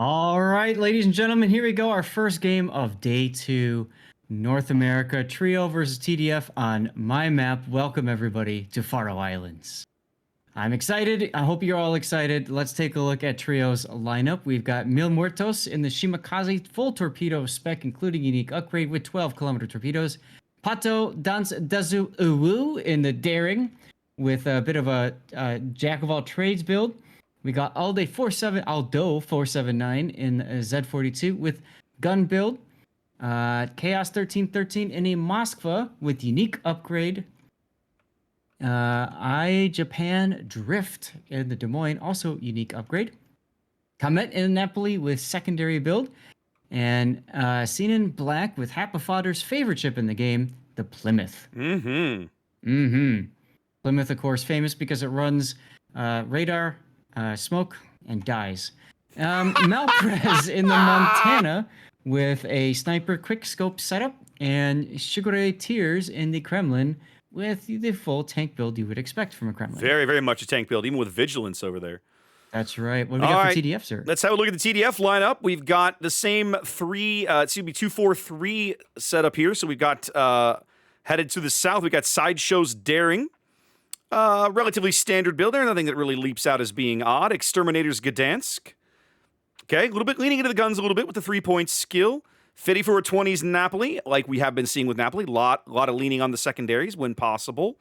All right, ladies and gentlemen, here we go. Our first game of day two, North America Trio versus TDF on my map. Welcome, everybody, to Faroe Islands. I'm excited. I hope you're all excited. Let's take a look at Trio's lineup. We've got Mil Muertos in the Shimakaze full torpedo spec, including unique upgrade with 12-kilometer torpedoes. Pato Dans Dazu Uwu in the Daring with a bit of a jack of all trades build. We got Aldo 479 in Z42 with gun build. Chaos 1313 in a Moskva with unique upgrade. Japan Drift in the Des Moines, also unique upgrade. Comet in Napoli with secondary build. And Sinan Black with Happafather's favorite ship in the game, the Plymouth. Plymouth, of course, famous because it runs radar, smoke, and dies. Malprez in the Montana with a sniper quick scope setup, and Shigure Tears in the Kremlin with the full tank build you would expect from a Kremlin. Very, very much a tank build, even with vigilance over there. That's right. What do we got for TDF, sir? Let's have a look at the TDF lineup. We've got the same 2-4-3 setup here. So we've got headed to the south. We've got Sideshow's Daring. Relatively standard build there. Nothing that really leaps out as being odd. Exterminator's Gdansk. Okay, a little bit leaning into the guns a little bit with the 3-point skill. 5420's Napoli, like we have been seeing with Napoli. Lot of leaning on the secondaries when possible.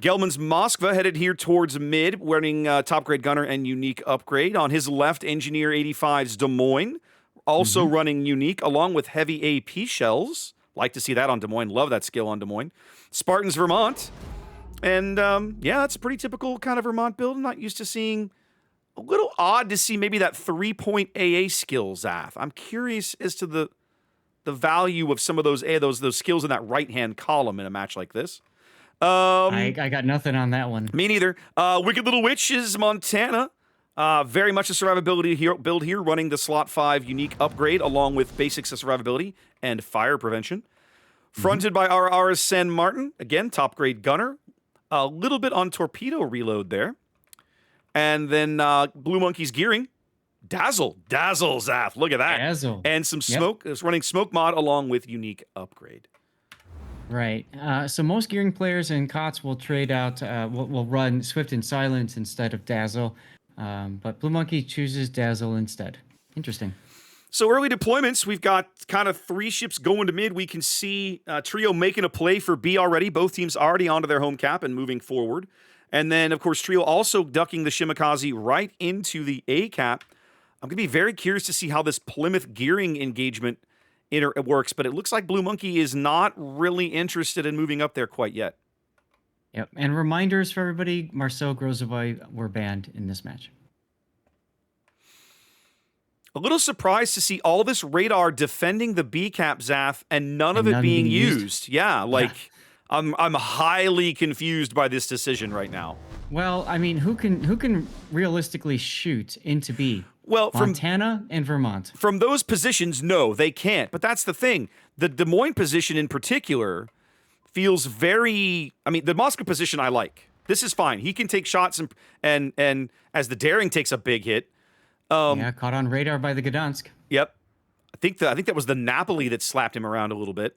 Gelman's Moskva headed here towards mid, wearing top grade gunner and unique upgrade. On his left, Engineer 85's Des Moines, also running unique, along with heavy AP shells. Like to see that on Des Moines. Love that skill on Des Moines. Spartans Vermont. And yeah, that's a pretty typical kind of Vermont build. I'm not used to seeing. A little odd to see maybe that 3-point AA skill, Zaf. I'm curious as to the value of some of those skills in that right-hand column in a match like this. I got nothing on that one. Me neither. Wicked Little Witch is Montana. Very much a survivability build here, running the slot 5 unique upgrade along with basics of survivability and fire prevention. Fronted by RR San Martin. Again, top grade gunner. A little bit on torpedo reload there. And then Blue Monkey's gearing. Dazzle, Zaf. Look at that. Dazzle. And some smoke. It's running smoke mod along with unique upgrade. Right. So most gearing players in COTS will trade out, will run Swift and Silence instead of Dazzle. But Blue Monkey chooses Dazzle instead. Interesting. So early deployments, we've got kind of 3 ships going to mid. We can see Trio making a play for B already. Both teams already onto their home cap and moving forward. And then, of course, Trio also ducking the Shimakaze right into the A cap. I'm going to be very curious to see how this Plymouth gearing engagement works, but it looks like Blue Monkey is not really interested in moving up there quite yet. Yep. And reminders for everybody, Marcel Grozovoy were banned in this match. A little surprised to see all this radar defending the B cap, Zaf, and none of it being used. Yeah, like... Yeah. I'm highly confused by this decision right now. Well, I mean, who can realistically shoot into B? Well, Montana and Vermont. From those positions, no, they can't. But that's the thing. The Des Moines position in particular feels very. I mean, the Moscow position I like. This is fine. He can take shots and as the Daring takes a big hit. Yeah, caught on radar by the Gdansk. Yep. I think that was the Napoli that slapped him around a little bit.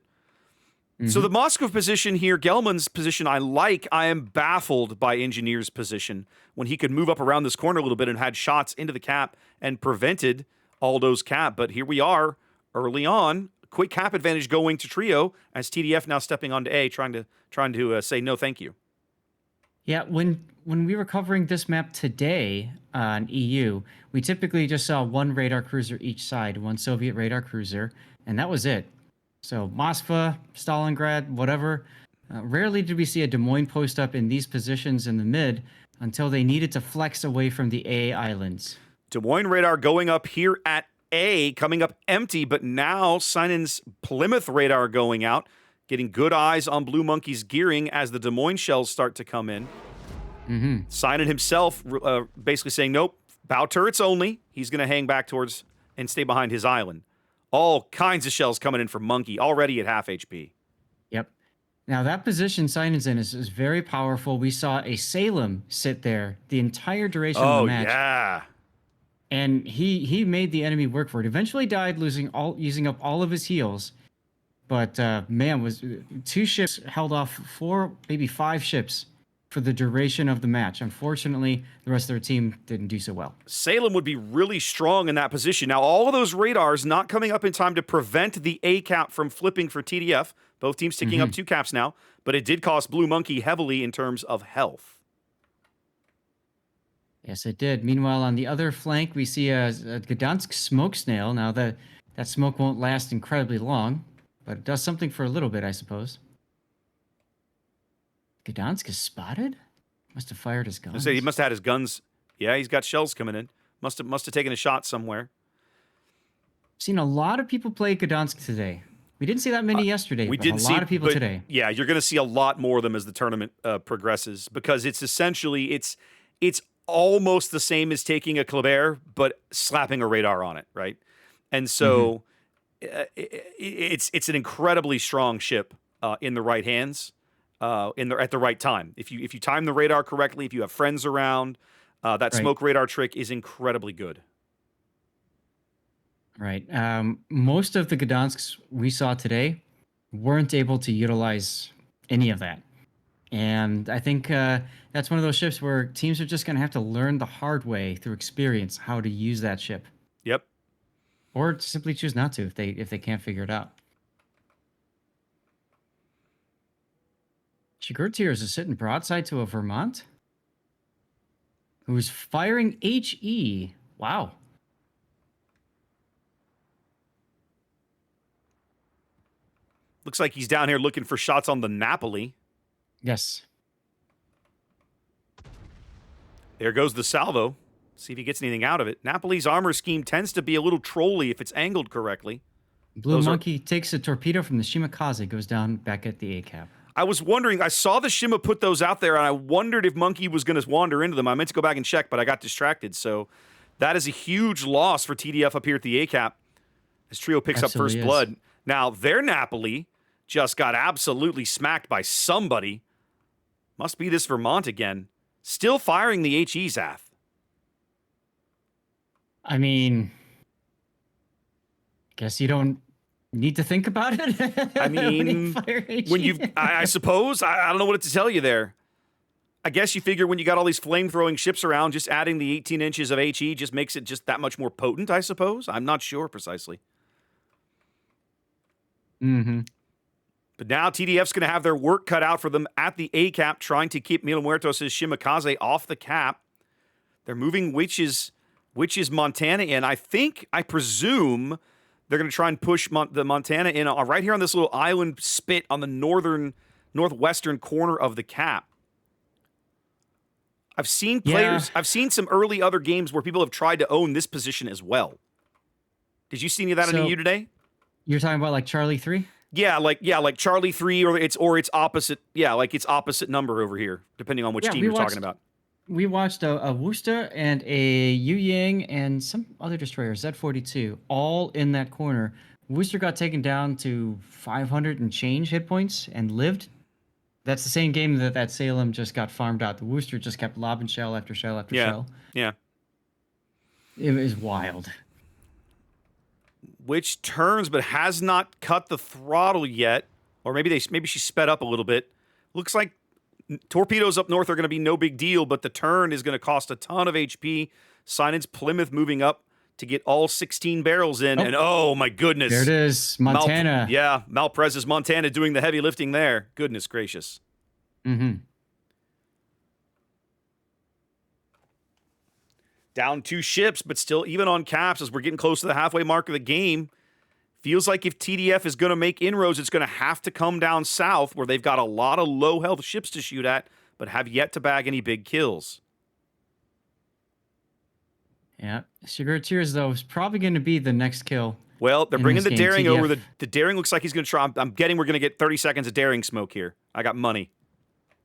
So the Moscow position here, Gelman's position, I like. I am baffled by Engineer's position when he could move up around this corner a little bit and had shots into the cap and prevented Aldo's cap. But here we are, early on, quick cap advantage going to Trio as TDF now stepping onto A, trying to say no, thank you. Yeah, when we were covering this map today on EU, we typically just saw one radar cruiser each side, one Soviet radar cruiser, and that was it. So Moskva, Stalingrad, whatever. Rarely did we see a Des Moines post up in these positions in the mid until they needed to flex away from the A islands. Des Moines radar going up here at A, coming up empty, but now Sinan's Plymouth radar going out, getting good eyes on Blue Monkey's gearing as the Des Moines shells start to come in. Sinan himself basically saying, nope, bow turrets only. He's going to hang back towards and stay behind his island. All kinds of shells coming in from Monkey, already at half HP. Yep. Now, that position Sinan's in is very powerful. We saw a Salem sit there the entire duration of the match. Oh, yeah. and he made the enemy work for it. Eventually died, using up all of his heals. But man, was 2 ships held off 4, maybe 5 ships for the duration of the match. Unfortunately, the rest of their team didn't do so well. Salem would be really strong in that position. Now, all of those radars not coming up in time to prevent the A cap from flipping for TDF. Both teams ticking up 2 caps now, but it did cost Blue Monkey heavily in terms of health. Yes, it did. Meanwhile, on the other flank, we see a Gdansk smoke snail. Now, that smoke won't last incredibly long, but it does something for a little bit, I suppose. Gdansk is spotted? Must have fired his guns. He must have had his guns. Yeah, he's got shells coming in. Must have taken a shot somewhere. Seen a lot of people play Gdansk today. We didn't see that many yesterday. We but didn't a see lot of people but today. Yeah, you're going to see a lot more of them as the tournament progresses, because it's essentially it's almost the same as taking a Kleber but slapping a radar on it, right? And so it's an incredibly strong ship in the right hands, at the right time. If you time the radar correctly, if you have friends around, that smoke radar trick is incredibly good. Right. Most of the Gdansks we saw today weren't able to utilize any of that. And I think that's one of those ships where teams are just going to have to learn the hard way through experience how to use that ship. Yep. Or simply choose not to if they can't figure it out. Sigurtiers is sitting broadside to a Vermont who's firing HE. Wow. Looks like he's down here looking for shots on the Napoli. Yes. There goes the salvo. See if he gets anything out of it. Napoli's armor scheme tends to be a little trolly if it's angled correctly. Blue Monkey takes a torpedo from the Shimakaze, goes down back at the A cap. I was wondering, I saw the Shima put those out there, and I wondered if Monkey was going to wander into them. I meant to go back and check, but I got distracted. So that is a huge loss for TDF up here at the A cap as Trio picks up first blood. Now, their Napoli just got absolutely smacked by somebody. Must be this Vermont again. Still firing the HE, Zath. I mean, guess you don't need to think about it. I mean, I suppose, I don't know what to tell you there. I guess you figure when you got all these flame-throwing ships around, just adding the 18 inches of HE just makes it just that much more potent, I suppose. I'm not sure precisely. But now TDF's going to have their work cut out for them at the A cap, trying to keep Mil Muertos' Shimakaze off the cap. They're moving Witch's Montana in. I presume they're going to try and push the Montana in right here on this little island spit on the northwestern corner of the cap. I've seen players, I've seen some early other games where people have tried to own this position as well. Did you see any of that on EU today? You're talking about like Charlie 3? Yeah, like Charlie 3 or its opposite. Yeah, like its opposite number over here, depending on which team you're talking about. We watched a Worcester and a Yu Yang and some other destroyer, Z42, all in that corner. Worcester got taken down to 500 and change hit points and lived. That's the same game that Salem just got farmed out. The Worcester just kept lobbing shell after shell after shell. Yeah. It was wild. Which turns but has not cut the throttle yet, or maybe she sped up a little bit. Looks like torpedoes up north are going to be no big deal, but the turn is going to cost a ton of HP. Sinan's Plymouth moving up to get all 16 barrels in, and oh my goodness, there it is, Montana. Malprez's Montana doing the heavy lifting there. Goodness gracious. Down 2 ships, but still even on caps as we're getting close to the halfway mark of the game. Feels like if TDF is going to make inroads, it's going to have to come down south where they've got a lot of low health ships to shoot at, but have yet to bag any big kills. Yeah, Sigurtiers, though, is probably going to be the next kill. Well, they're bringing the Daring over. The Daring looks like he's going to try. I'm getting we're going to get 30 seconds of Daring smoke here. I got money.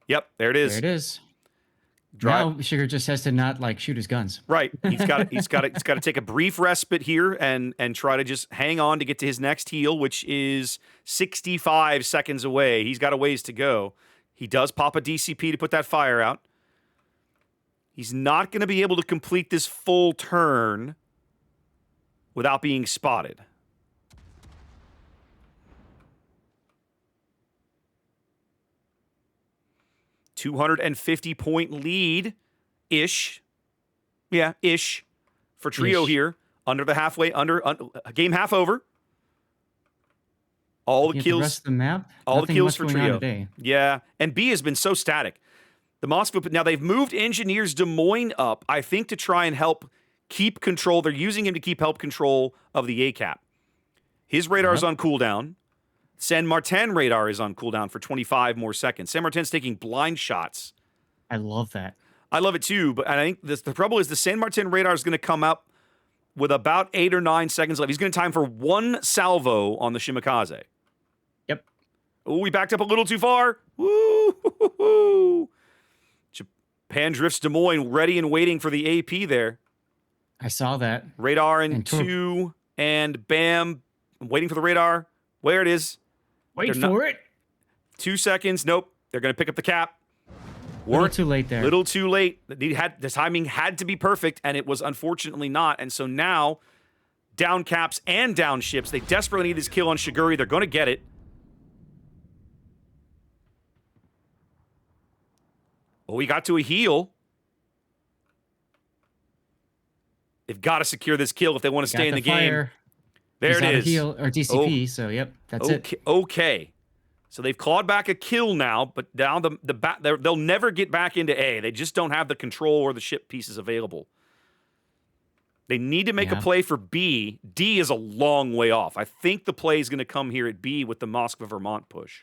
Yep, there it is. There it is. Now Sugar just has to not shoot his guns. Right. He's got to take a brief respite here and try to just hang on to get to his next heal, which is 65 seconds away. He's got a ways to go. He does pop a DCP to put that fire out. He's not going to be able to complete this full turn. without being spotted. $250-point lead-ish. Yeah, ish. For Trio here. Under the halfway, game half over. All the kills. The rest of the map? All the kills for Trio. Today. Yeah, and B has been so static. The Moskva, now they've moved Engineers Des Moines up, I think, to try and help keep control. They're using him to keep control of the ACAP. His radar's on cooldown. San Martin radar is on cooldown for 25 more seconds. San Martin's taking blind shots. I love that. I love it too, but I think the trouble is the San Martin radar is going to come up with about 8 or 9 seconds left. He's going to time for 1 salvo on the Shimakaze. Yep. Oh, we backed up a little too far. Woo! Japan drifts Des Moines, ready and waiting for the AP there. I saw that. Radar in 2, and bam. I'm waiting for the radar. Where it is. Wait for it. 2 seconds. Nope. They're going to pick up the cap. Little too late there. Little too late. The timing had to be perfect, and it was unfortunately not. And so now, down caps and down ships. They desperately need this kill on Shiguri. They're going to get it. Oh, he got to a heal. They've got to secure this kill if they want to stay in the game. There it is. Heal or DCP, so yep, that's it. Okay. So they've clawed back a kill now, but now they'll never get back into A. They just don't have the control or the ship pieces available. They need to make a play for B. D is a long way off. I think the play is going to come here at B with the Moskva Vermont push.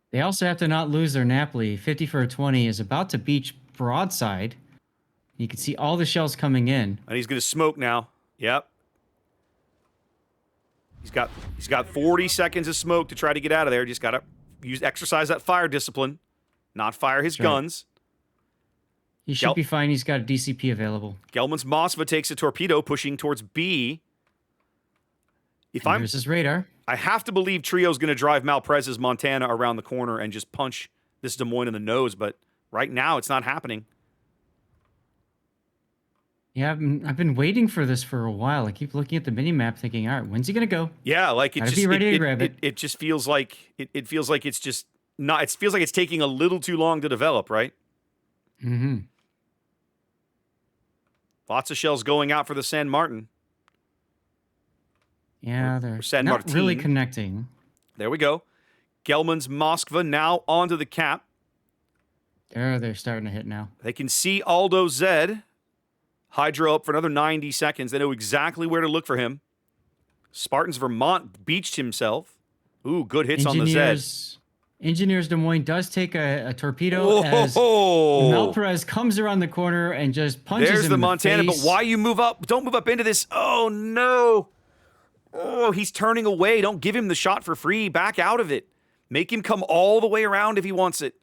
They also have to not lose their Napoli. 50 for a 20 is about to beach broadside. You can see all the shells coming in. And he's going to smoke now. Yep. He's got 40 seconds of smoke to try to get out of there. Just got to exercise that fire discipline, not fire his guns. He should be fine. He's got a DCP available. Gelman's Moskva takes a torpedo, pushing towards B. Here's his radar. I have to believe Trio's going to drive Malprez's Montana around the corner and just punch this Des Moines in the nose, but right now it's not happening. Yeah, I've been waiting for this for a while. I keep looking at the mini map, thinking, "All right, when's he gonna go?" Yeah, like it just be ready to grab it. It just feels like it feels like it's just not. It feels like it's taking a little too long to develop, right? Mm-hmm. Lots of shells going out for the San Martin. Yeah, they're San not Martin. really connecting. There we go. Gelman's Moskva now onto the cap. They're starting to hit now. They can see Aldo Zed. Hydro up for another 90 seconds. They know exactly where to look for him. Spartans Vermont beached himself. Ooh, good hits on the Zed. Engineers Des Moines does take a torpedo as Malprez comes around the corner and just punches him There's the Montana, in the face. But why you move up? Don't move up into this. Oh, no. Oh, he's turning away. Don't give him the shot for free. Back out of it. Make him come all the way around if he wants it.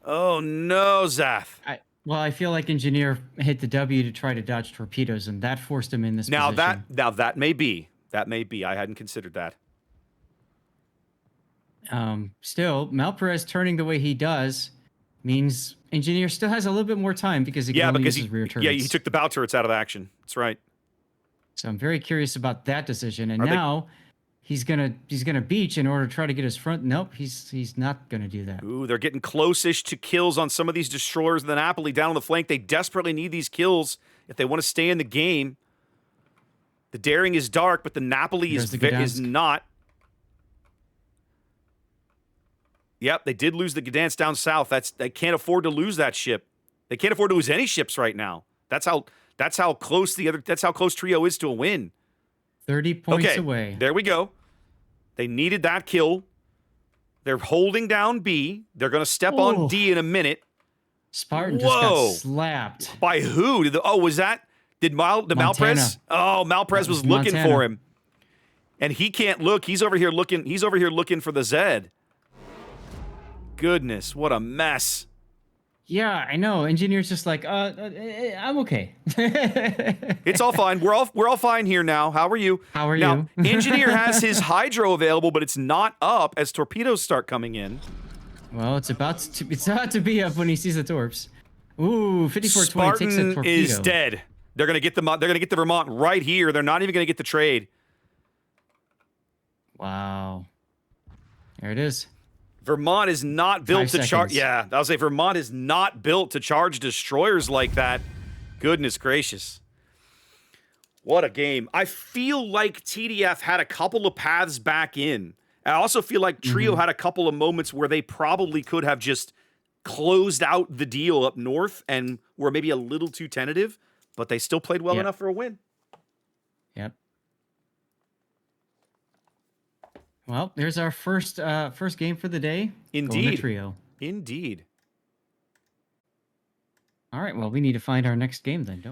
Oh, no, Zath. Well, I feel like Engineer hit the W to try to dodge torpedoes, and that forced him in this position. That may be. That may be. I hadn't considered that. Still, Malprez turning the way he does means Engineer still has a little bit more time because he can only use his rear turrets. Yeah, he took the bow turrets out of action. That's right. So I'm very curious about that decision. And now he's gonna beach in order to try to get his front. Nope, he's not gonna do that. Ooh, they're getting close-ish to kills on some of these destroyers. The Napoli down on the flank. They desperately need these kills if they want to stay in the game. The daring is dark, but the Napoli is not. Yep, they did lose the Gdansk down south. They can't afford to lose that ship. They can't afford to lose any ships right now. That's how close Trio is to a win. 30 points away. There we go. They needed that kill. They're holding down B. They're going to step on D in a minute. Spartan just got slapped. By who? Did Malprez? Oh, Malprez was looking for him. And he can't look. He's over here looking for the Zed. Goodness, what a mess. Yeah, I know. Engineer's just like, I'm okay. It's all fine. We're all fine here now. How are you? How are you? Now, Engineer has his hydro available, but it's not up as torpedoes start coming in. Well, it's about to be up when he sees the torps. Ooh, 54-20 takes a Spartan torpedo. is dead. They're gonna get the Vermont right here. They're not even gonna get the trade. Wow. There it is. Vermont is not built 5 to charge. seconds. Yeah, I'll say Vermont is not built to charge destroyers like that. Goodness gracious. What a game. I feel like TDF had a couple of paths back in. I also feel like Trio had a couple of moments where they probably could have just closed out the deal up north and were maybe a little too tentative, but they still played well enough for a win. Yep. Well, there's our first game for the day. Indeed. Going to Trio. Indeed. All right. Well, we need to find our next game then, don't we?